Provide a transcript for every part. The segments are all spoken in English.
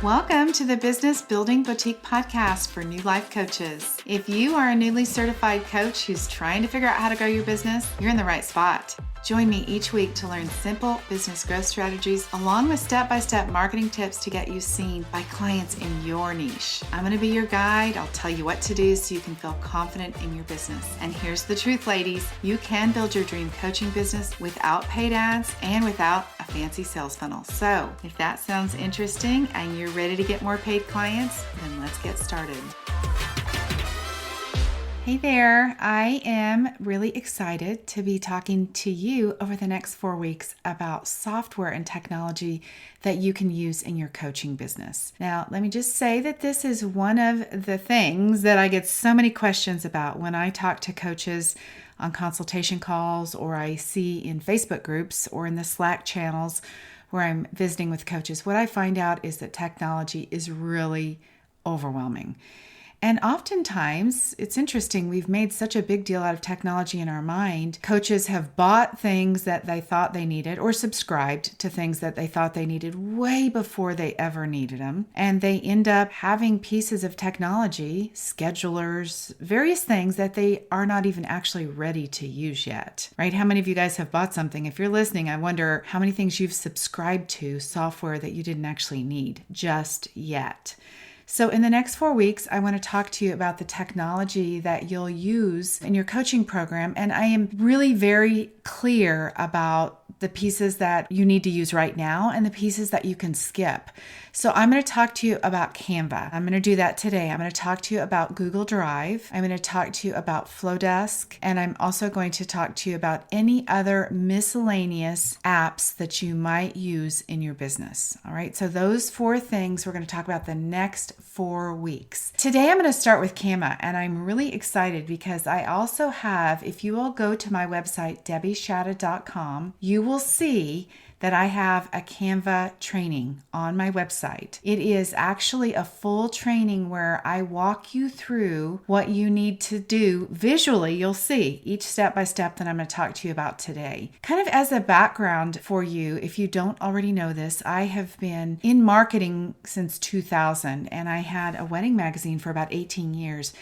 Welcome to the Business Building Boutique podcast for new life coaches. If you are a newly certified coach who's trying to figure out how to grow your business, you're in the right spot. Join me each week to learn simple business growth strategies along with step-by-step marketing tips to get you seen by clients in your niche. I'm going to be your guide. I'll tell you what to do so you can feel confident in your business. And here's the truth, ladies. You can build your dream coaching business without paid ads and without a fancy sales funnel. So if that sounds interesting and you're ready to get more paid clients, then let's get started. Hey there, I am really excited to be talking to you over the next 4 weeks about software and technology that you can use in your coaching business. Now, let me just say that this is one of the things that I get so many questions about when I talk to coaches on consultation calls, or I see in Facebook groups or in the Slack channels where I'm visiting with coaches. What I find out is that technology is really overwhelming. And oftentimes, it's interesting, we've made such a big deal out of technology in our mind. Coaches have bought things that they thought they needed or subscribed to things that they thought they needed way before they ever needed them. And they end up having pieces of technology, schedulers, various things that they are not even actually ready to use yet, right? How many of you guys have bought something? If you're listening, I wonder how many things you've subscribed to, software that you didn't actually need just yet. So in the next 4 weeks, I want to talk to you about the technology that you'll use in your coaching program. And I am really very clear about the pieces that you need to use right now and the pieces that you can skip. So I'm going to talk to you about Canva. I'm going to do that today. I'm going to talk to you about Google Drive. I'm going to talk to you about Flowdesk. And I'm also going to talk to you about any other miscellaneous apps that you might use in your business. All right. So those 4 things we're going to talk about the next 4 weeks. Today I'm going to start with Canva, and I'm really excited because I also have, if you will go to my website, shadid.com, you will see that I have a Canva training on my website. It is actually a full training where I walk you through what you need to do visually. You'll see each step by step that I'm going to talk to you about today. Kind of as a background for you, if you don't already know this, I have been in marketing since 2000, and I had a wedding magazine for about 18 years.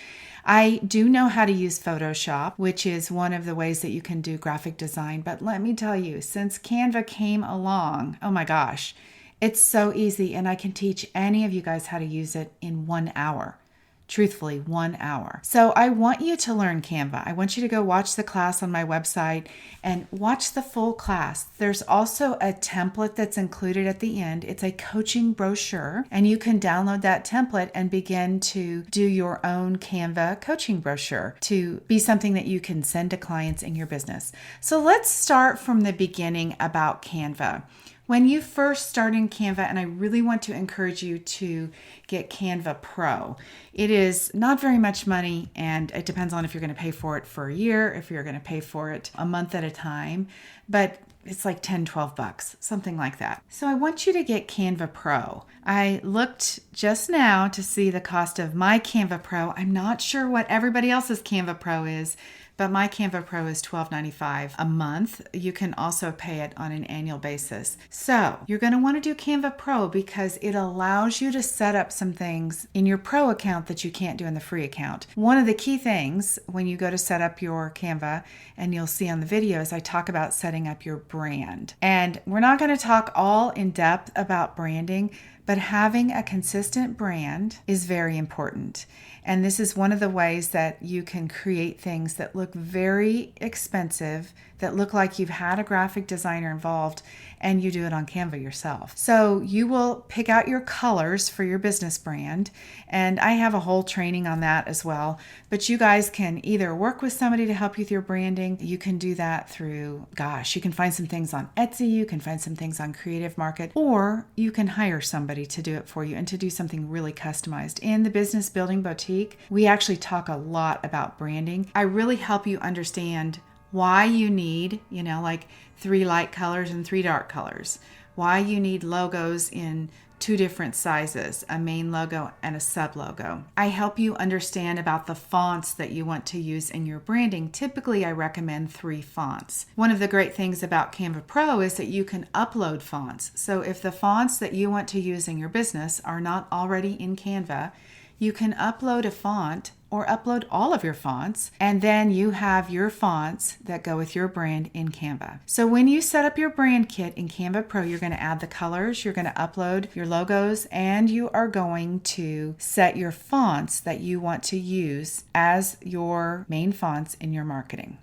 I do know how to use Photoshop, which is one of the ways that you can do graphic design. But let me tell you, since Canva came along, oh my gosh, it's so easy. And I can teach any of you guys how to use it in 1 hour. Truthfully, 1 hour. So I want you to learn Canva. I want you to go watch the class on my website and watch the full class. There's also a template that's included at the end. It's a coaching brochure, and you can download that template and begin to do your own Canva coaching brochure to be something that you can send to clients in your business. So let's start from the beginning about Canva. When you first start in Canva, and I really want to encourage you to get Canva Pro. It is not very much money, and it depends on if you're going to pay for it for a year, if you're going to pay for it a month at a time, but it's like $10, $12, something like that. So I want you to get Canva Pro. I looked just now to see the cost of my Canva Pro. I'm not sure what everybody else's Canva Pro is, but my Canva Pro is $12.95 a month. You can also pay it on an annual basis. So you're going to want to do Canva Pro because it allows you to set up some things in your Pro account that you can't do in the free account. One of the key things when you go to set up your Canva, and you'll see on the videos, I talk about setting up your brand. And we're not going to talk all in depth about branding, but having a consistent brand is very important. And this is one of the ways that you can create things that look very expensive, that look like you've had a graphic designer involved, and you do it on Canva yourself. So you will pick out your colors for your business brand, and I have a whole training on that as well. But you guys can either work with somebody to help you with your branding. You can do that through, you can find some things on Etsy, you can find some things on Creative Market, or you can hire somebody to do it for you and to do something really customized. In the Business Building Boutique, we actually talk a lot about branding. I really help you understand why you need, like 3 light colors and 3 dark colors, why you need logos in two different sizes, a main logo and a sub logo. I help you understand about the fonts that you want to use in your branding. Typically, I recommend 3 fonts. One of the great things about Canva Pro is that you can upload fonts. So if the fonts that you want to use in your business are not already in Canva, you can upload a font or upload all of your fonts, and then you have your fonts that go with your brand in Canva. So when you set up your brand kit in Canva Pro, you're going to add the colors, you're going to upload your logos, and you are going to set your fonts that you want to use as your main fonts in your marketing.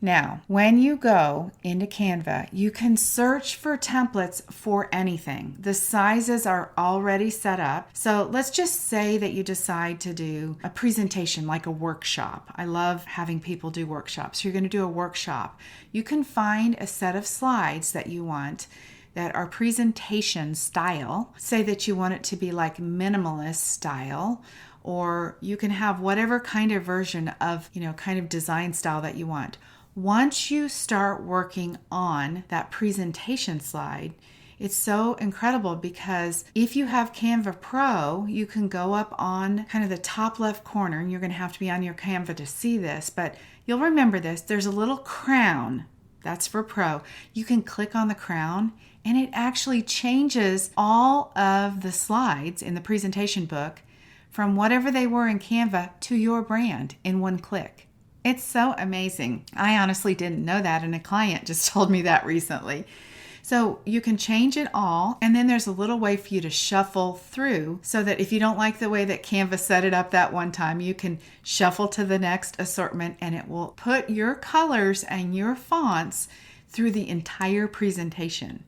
Now, when you go into Canva, you can search for templates for anything. The sizes are already set up. So let's just say that you decide to do a presentation like a workshop. I love having people do workshops. You're going to do a workshop. You can find a set of slides that you want that are presentation style. Say that you want it to be like minimalist style, or you can have whatever kind of version of, kind of design style that you want. Once you start working on that presentation slide, it's so incredible because if you have Canva Pro, you can go up on kind of the top left corner, and you're going to have to be on your Canva to see this, but you'll remember this. There's a little crown. That's for Pro. You can click on the crown, and it actually changes all of the slides in the presentation book from whatever they were in Canva to your brand in one click. It's so amazing. I honestly didn't know that, and a client just told me that recently. So you can change it all, and then there's a little way for you to shuffle through so that if you don't like the way that Canva set it up that one time, you can shuffle to the next assortment, and it will put your colors and your fonts through the entire presentation.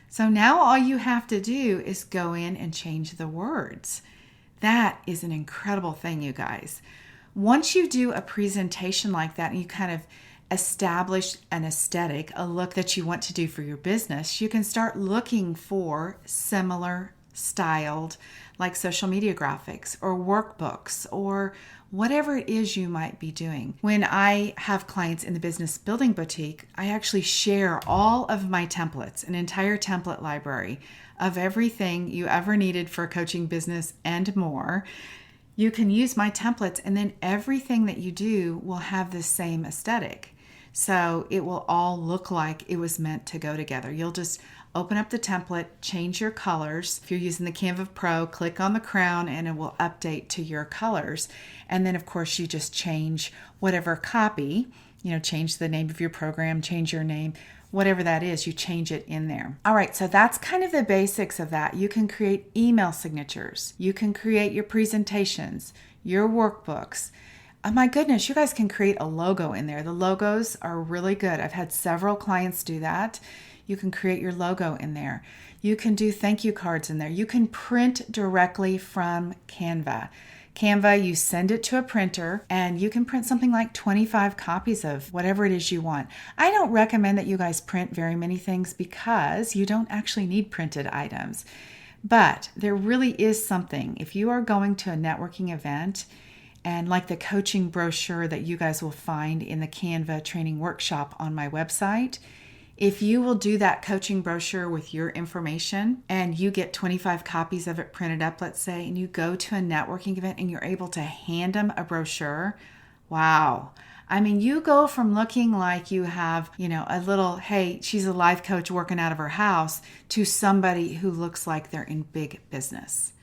So now all you have to do is go in and change the words. That is an incredible thing, you guys. Once you do a presentation like that and you kind of establish an aesthetic, a look that you want to do for your business, you can start looking for similar styled like social media graphics or workbooks or whatever it is you might be doing. When I have clients in the Business Building Boutique, I actually share all of my templates, an entire template library of everything you ever needed for a coaching business and more. You can use my templates, and then everything that you do will have the same aesthetic. So it will all look like it was meant to go together. You'll just open up the template, change your colors. If you're using the Canva Pro, click on the crown and it will update to your colors. And then of course you just change whatever copy, change the name of your program, change your name, whatever that is, you change it in there. All right, so that's kind of the basics of that. You can create email signatures. You can create your presentations, your workbooks. Oh my goodness, you guys can create a logo in there. The logos are really good. I've had several clients do that. You can create your logo in there. You can do thank you cards in there. You can print directly from Canva. Canva, you send it to a printer and you can print something like 25 copies of whatever it is you want. I don't recommend that you guys print very many things because you don't actually need printed items. But there really is something. If you are going to a networking event and like the coaching brochure that you guys will find in the Canva training workshop on my website, if you will do that coaching brochure with your information and you get 25 copies of it printed up, let's say, and you go to a networking event and you're able to hand them a brochure, wow. I mean, you go from looking like you have, a little, hey, she's a life coach working out of her house to somebody who looks like they're in big business.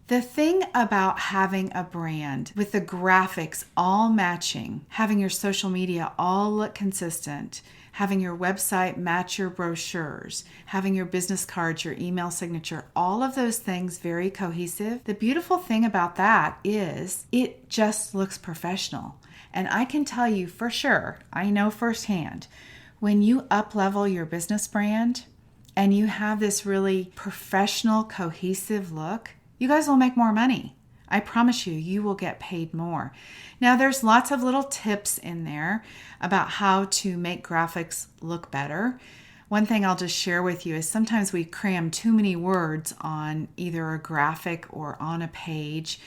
The thing about having a brand with the graphics all matching, having your social media all look consistent, having your website match your brochures, having your business cards, your email signature, all of those things very cohesive. The beautiful thing about that is it just looks professional. And I can tell you for sure, I know firsthand, when you up-level your business brand and you have this really professional, cohesive look, you guys will make more money. I promise you, you will get paid more. Now, there's lots of little tips in there about how to make graphics look better. One thing I'll just share with you is sometimes we cram too many words on either a graphic or on a page,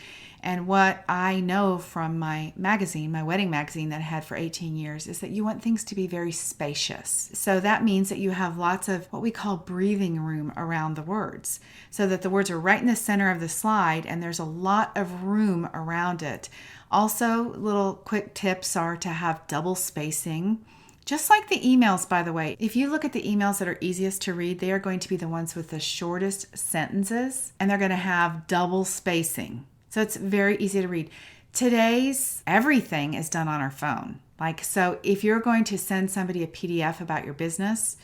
And what I know from my magazine, my wedding magazine that I had for 18 years, is that you want things to be very spacious. So that means that you have lots of what we call breathing room around the words, so that the words are right in the center of the slide and there's a lot of room around it. Also, little quick tips are to have double spacing. Just like the emails, by the way, if you look at the emails that are easiest to read, they are going to be the ones with the shortest sentences, and they're going to have double spacing. So it's very easy to read. Today's everything is done on our phone. So if you're going to send somebody a PDF about your business,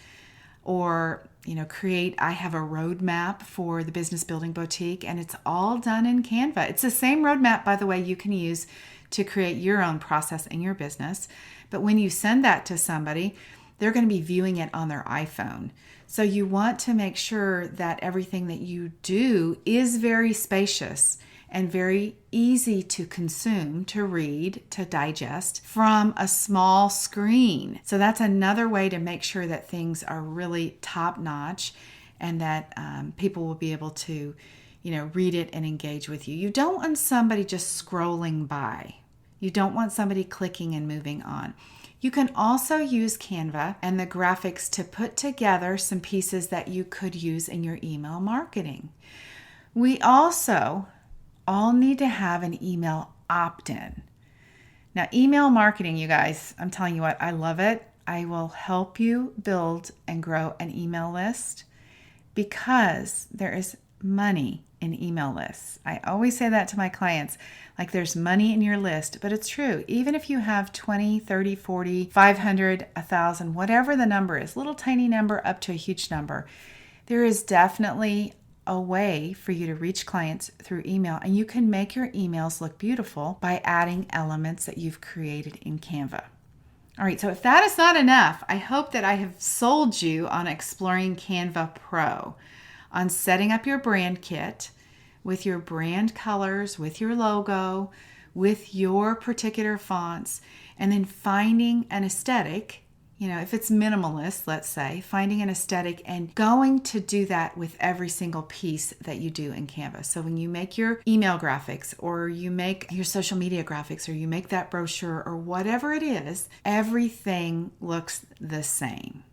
or I have a roadmap for the Business Building Boutique, and it's all done in Canva. It's the same roadmap, by the way, you can use to create your own process in your business. But when you send that to somebody, they're going to be viewing it on their iPhone. So you want to make sure that everything that you do is very spacious and very easy to consume, to read, to digest from a small screen. So that's another way to make sure that things are really top-notch and that people will be able to, read it and engage with you. You don't want somebody just scrolling by. You don't want somebody clicking and moving on. You can also use Canva and the graphics to put together some pieces that you could use in your email marketing. We also all need to have an email opt-in. Now, email marketing, you guys, I'm telling you what, I love it. I will help you build and grow an email list because there is money in email lists. I always say that to my clients, like there's money in your list, but it's true. Even if you have 20, 30, 40, 500, 1,000, whatever the number is, little tiny number up to a huge number, there is definitely a way for you to reach clients through email, and you can make your emails look beautiful by adding elements that you've created in Canva. All right, so if that is not enough, I hope that I have sold you on exploring Canva Pro, on setting up your brand kit with your brand colors, with your logo, with your particular fonts, and then finding an aesthetic. If it's minimalist, let's say, finding an aesthetic and going to do that with every single piece that you do in Canva. So when you make your email graphics, or you make your social media graphics, or you make that brochure, or whatever it is, everything looks the same.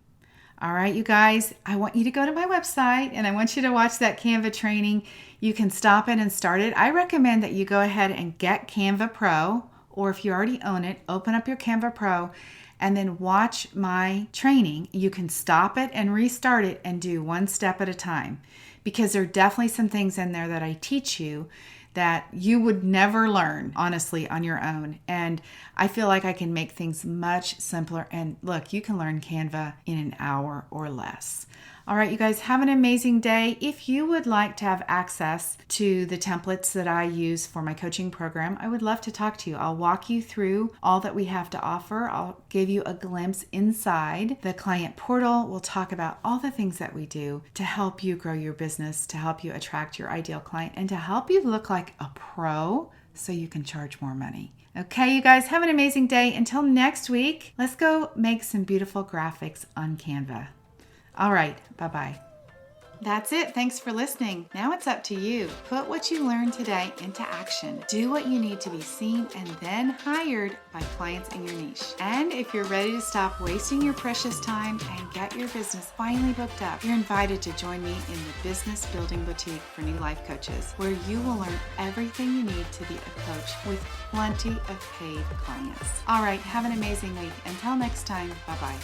All right, you guys, I want you to go to my website and I want you to watch that Canva training. You can stop it and start it. I recommend that you go ahead and get Canva Pro, or if you already own it, open up your Canva Pro and then watch my training. You can stop it and restart it and do one step at a time, because there are definitely some things in there that I teach you that you would never learn, honestly, on your own. And I feel like I can make things much simpler. And look, you can learn Canva in an hour or less. All right, you guys, have an amazing day. If you would like to have access to the templates that I use for my coaching program, I would love to talk to you. I'll walk you through all that we have to offer. I'll give you a glimpse inside the client portal. We'll talk about all the things that we do to help you grow your business, to help you attract your ideal client, and to help you look like a pro so you can charge more money. Okay, you guys, have an amazing day. Until next week, let's go make some beautiful graphics on Canva. All right, bye-bye. That's it. Thanks for listening. Now it's up to you. Put what you learned today into action. Do what you need to be seen and then hired by clients in your niche. And if you're ready to stop wasting your precious time and get your business finally booked up, you're invited to join me in the Business Building Boutique for New Life Coaches, where you will learn everything you need to be a coach with plenty of paid clients. All right, have an amazing week. Until next time, bye-bye.